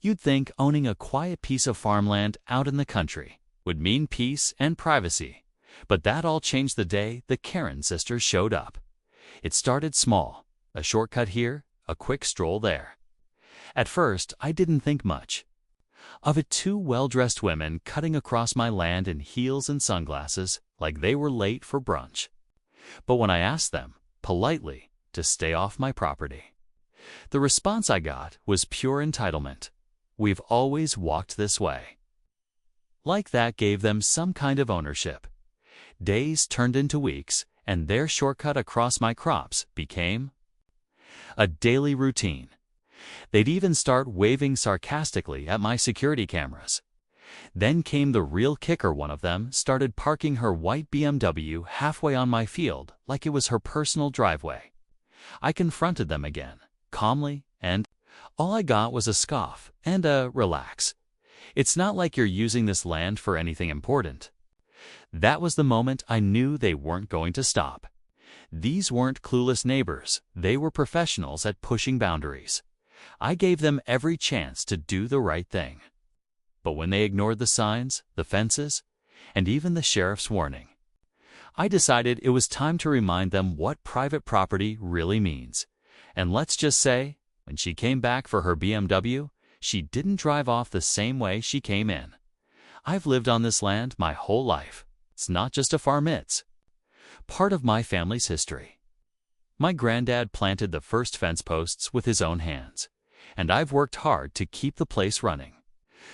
You'd think owning a quiet piece of farmland out in the country would mean peace and privacy, but that all changed the day the Karen sisters showed up. It started small, a shortcut here, a quick stroll there. At first, I didn't think much of it. Two well-dressed women cutting across my land in heels and sunglasses like they were late for brunch. But when I asked them, politely, to stay off my property, the response I got was pure entitlement. "We've always walked this way." Like that gave them some kind of ownership. Days turned into weeks, and their shortcut across my crops became a daily routine. They'd even start waving sarcastically at my security cameras. Then came the real kicker. One of them started parking her white BMW halfway on my field like it was her personal driveway. I confronted them again, calmly, and all I got was a scoff and a "relax. It's not like you're using this land for anything important." That was the moment I knew they weren't going to stop. These weren't clueless neighbors, they were professionals at pushing boundaries. I gave them every chance to do the right thing. But when they ignored the signs, the fences, and even the sheriff's warning, I decided it was time to remind them what private property really means. And let's just say, when she came back for her BMW, she didn't drive off the same way she came in. I've lived on this land my whole life. It's not just a farm, it's part of my family's history. My granddad planted the first fence posts with his own hands, and I've worked hard to keep the place running.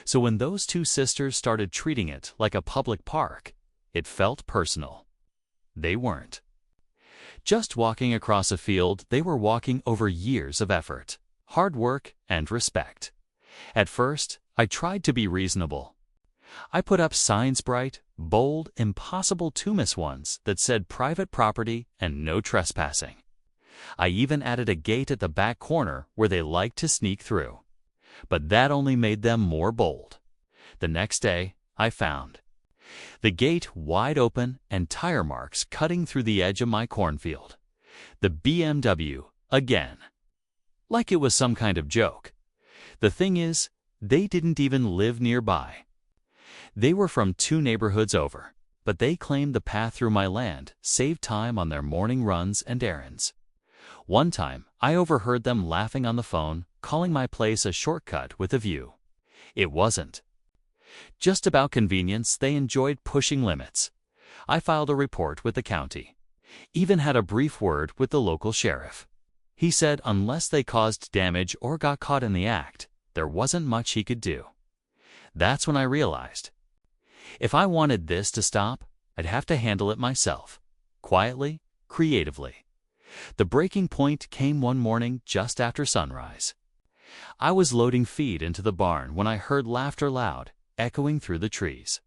So when those two sisters started treating it like a public park, it felt personal. They weren't just walking across a field, they were walking over years of effort, hard work, and respect. At first, I tried to be reasonable. I put up signs, bright, bold, impossible to miss ones that said private property and no trespassing. I even added a gate at the back corner where they liked to sneak through. But that only made them more bold. The next day, I found the gate wide open and tire marks cutting through the edge of my cornfield. The BMW, again. Like it was some kind of joke. The thing is, they didn't even live nearby. They were from 2 neighborhoods over, but they claimed the path through my land saved time on their morning runs and errands. One time, I overheard them laughing on the phone, calling my place a shortcut with a view. It wasn't just about convenience. They enjoyed pushing limits. I filed a report with the county, even had a brief word with the local sheriff. He said unless they caused damage or got caught in the act, there wasn't much he could do. That's when I realized, if I wanted this to stop, I'd have to handle it myself, quietly, creatively. The breaking point came one morning just after sunrise. I was loading feed into the barn when I heard laughter loud, echoing through the trees.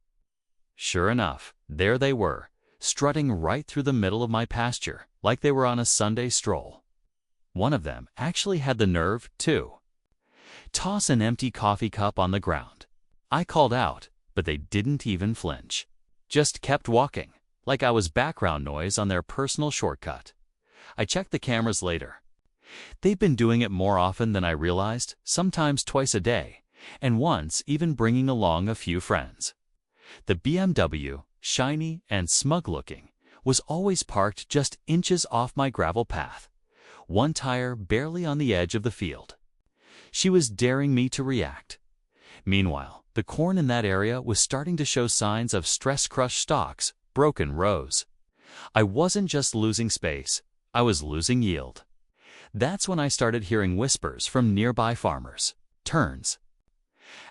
Sure enough, there they were, strutting right through the middle of my pasture like they were on a Sunday stroll. One of them actually had the nerve to toss an empty coffee cup on the ground. I called out, but they didn't even flinch. Just kept walking, like I was background noise on their personal shortcut. I checked the cameras later. They've been doing it more often than I realized, sometimes twice a day, and once even bringing along a few friends. The BMW, shiny and smug-looking, was always parked just inches off my gravel path, one tire barely on the edge of the field. She was daring me to react. Meanwhile, the corn in that area was starting to show signs of stress-crushed stalks, broken rows. I wasn't just losing space, I was losing yield. That's when I started hearing whispers from nearby farmers. Turns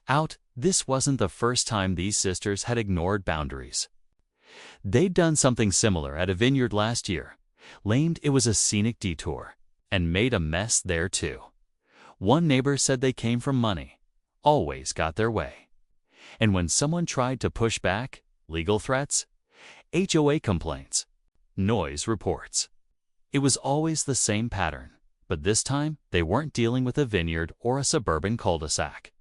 out, this wasn't the first time these sisters had ignored boundaries. They'd done something similar at a vineyard last year, claimed it was a scenic detour, and made a mess there too. One neighbor said they came from money, always got their way. And when someone tried to push back, legal threats, HOA complaints, noise reports. It was always the same pattern, but this time they weren't dealing with a vineyard or a suburban cul-de-sac.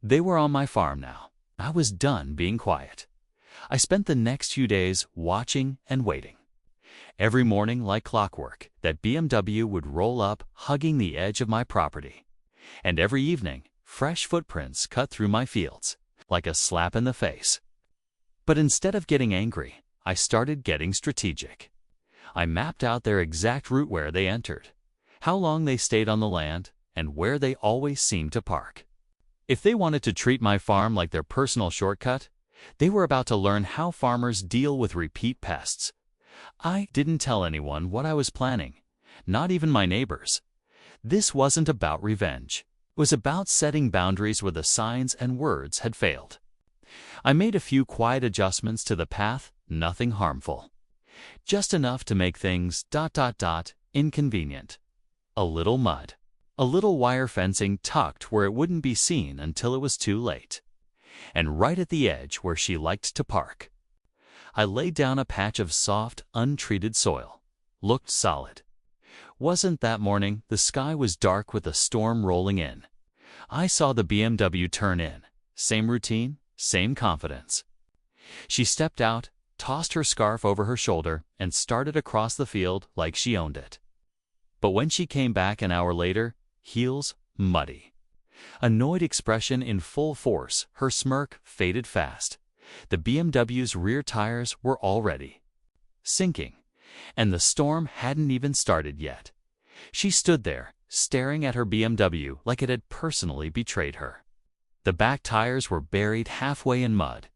They were on my farm now. I was done being quiet. I spent the next few days watching and waiting. Every morning, like clockwork, that BMW would roll up, hugging the edge of my property. And every evening, fresh footprints cut through my fields, like a slap in the face. But instead of getting angry, I started getting strategic. I mapped out their exact route where they entered, how long they stayed on the land, and where they always seemed to park. If they wanted to treat my farm like their personal shortcut, they were about to learn how farmers deal with repeat pests. I didn't tell anyone what I was planning, not even my neighbors. This wasn't about revenge. It was about setting boundaries where the signs and words had failed. I made a few quiet adjustments to the path, nothing harmful. Just enough to make things ... inconvenient. A little mud. A little wire fencing tucked where it wouldn't be seen until it was too late. And right at the edge where she liked to park. I laid down a patch of soft, untreated soil. Looked solid. Wasn't that morning the sky was dark with a storm rolling in. I saw the BMW turn in. Same routine, same confidence. She stepped out, tossed her scarf over her shoulder, and started across the field like she owned it. But when she came back an hour later, heels muddy. Annoyed expression in full force, her smirk faded fast. The BMW's rear tires were already sinking, and the storm hadn't even started yet. She stood there, staring at her BMW like it had personally betrayed her. The back tires were buried halfway in mud,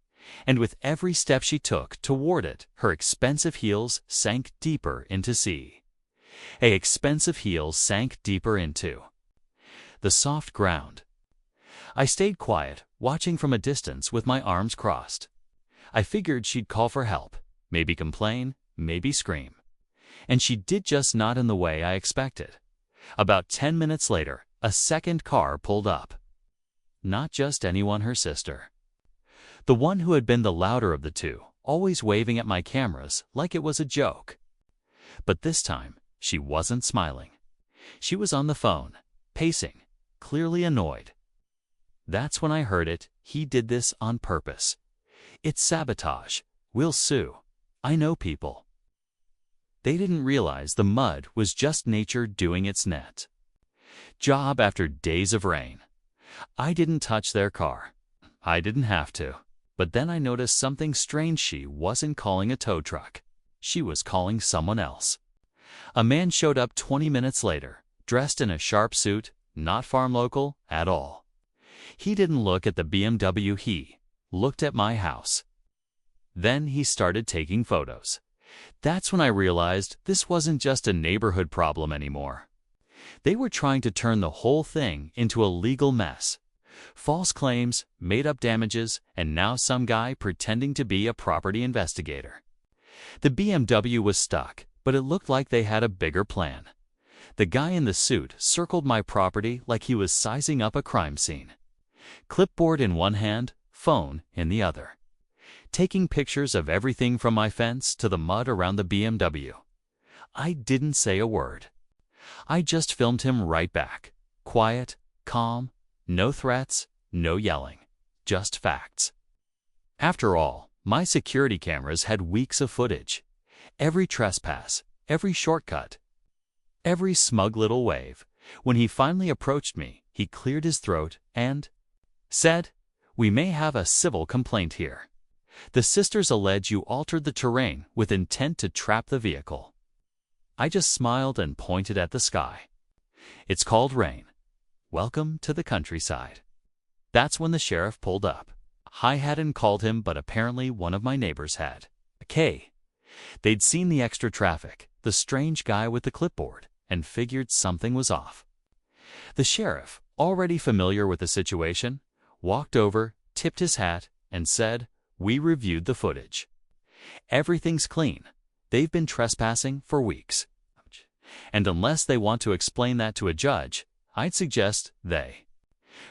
and with every step she took toward it, her expensive heels sank deeper into sea. Expensive heels sank deeper into the soft ground. I stayed quiet, watching from a distance with my arms crossed. I figured she'd call for help, maybe complain, maybe scream. And she did, just not in the way I expected. About 10 minutes later, a second car pulled up. Not just anyone, her sister. The one who had been the louder of the two, always waving at my cameras like it was a joke. But this time, she wasn't smiling. She was on the phone, pacing, clearly annoyed. That's when I heard it. He did this on purpose. It's sabotage. We'll sue. I know people. They didn't realize the mud was just nature doing its net job after days of rain. I didn't touch their car. I didn't have to. But then I noticed something strange. She wasn't calling a tow truck. She was calling someone else. A man showed up 20 minutes later, dressed in a sharp suit, not farm local at all. He didn't look at the BMW, he looked at my house. Then he started taking photos. That's when I realized this wasn't just a neighborhood problem anymore. They were trying to turn the whole thing into a legal mess. False claims, made-up damages, and now some guy pretending to be a property investigator. The BMW was stuck, but it looked like they had a bigger plan. The guy in the suit circled my property like he was sizing up a crime scene. Clipboard in one hand, phone in the other. Taking pictures of everything from my fence to the mud around the BMW. I didn't say a word. I just filmed him right back. Quiet, calm, no threats, no yelling. Just facts. After all, my security cameras had weeks of footage. Every trespass, every shortcut, every smug little wave. When he finally approached me, he cleared his throat and said, "We may have a civil complaint here. The sisters allege you altered the terrain with intent to trap the vehicle." I just smiled and pointed at the sky. It's called rain. Welcome to the countryside. That's when the sheriff pulled up. I hadn't called him, but apparently one of my neighbors had. They'd seen the extra traffic, the strange guy with the clipboard, and figured something was off. The sheriff, already familiar with the situation, walked over, tipped his hat, and said, "We reviewed the footage. Everything's clean. They've been trespassing for weeks. And unless they want to explain that to a judge, I'd suggest they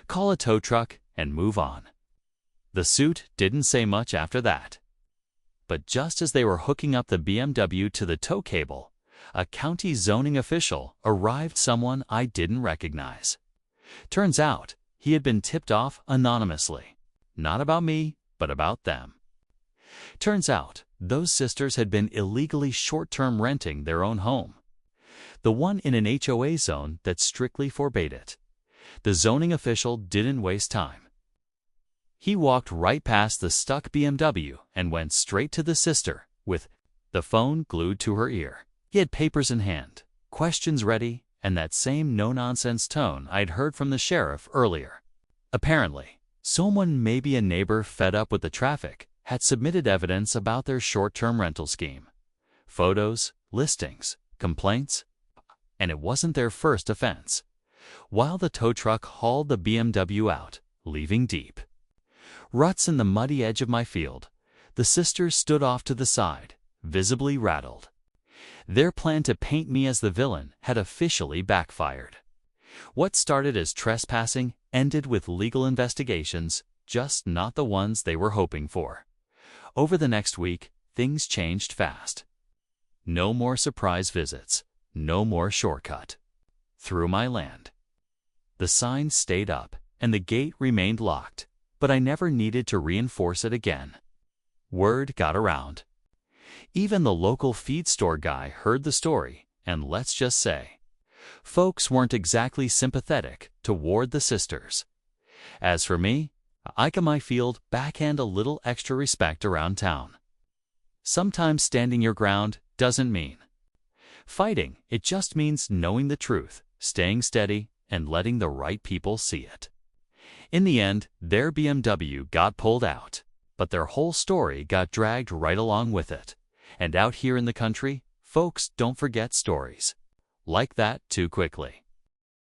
call a tow truck and move on." The suit didn't say much after that. But just as they were hooking up the BMW to the tow cable, a county zoning official arrived, someone I didn't recognize. Turns out, he had been tipped off anonymously. Not about me, but about them. Turns out, those sisters had been illegally short-term renting their own home. The one in an HOA zone that strictly forbade it. The zoning official didn't waste time. He walked right past the stuck BMW and went straight to the sister, with the phone glued to her ear. He had papers in hand, questions ready, and that same no-nonsense tone I'd heard from the sheriff earlier. Apparently, someone, maybe a neighbor fed up with the traffic, had submitted evidence about their short-term rental scheme. Photos, listings, complaints, and it wasn't their first offense. While the tow truck hauled the BMW out, leaving deep ruts in the muddy edge of my field, the sisters stood off to the side, visibly rattled. Their plan to paint me as the villain had officially backfired. What started as trespassing ended with legal investigations, just not the ones they were hoping for. Over the next week, things changed fast. No more surprise visits, no more shortcut through my land. The sign stayed up, and the gate remained locked, but I never needed to reinforce it again. Word got around. Even the local feed store guy heard the story, and let's just say, folks weren't exactly sympathetic toward the sisters. As for me, I got my field backhand a little extra respect around town. Sometimes standing your ground doesn't mean fighting, it just means knowing the truth, staying steady, and letting the right people see it. In the end, their BMW got pulled out, but their whole story got dragged right along with it. And out here in the country, folks don't forget stories like that too quickly.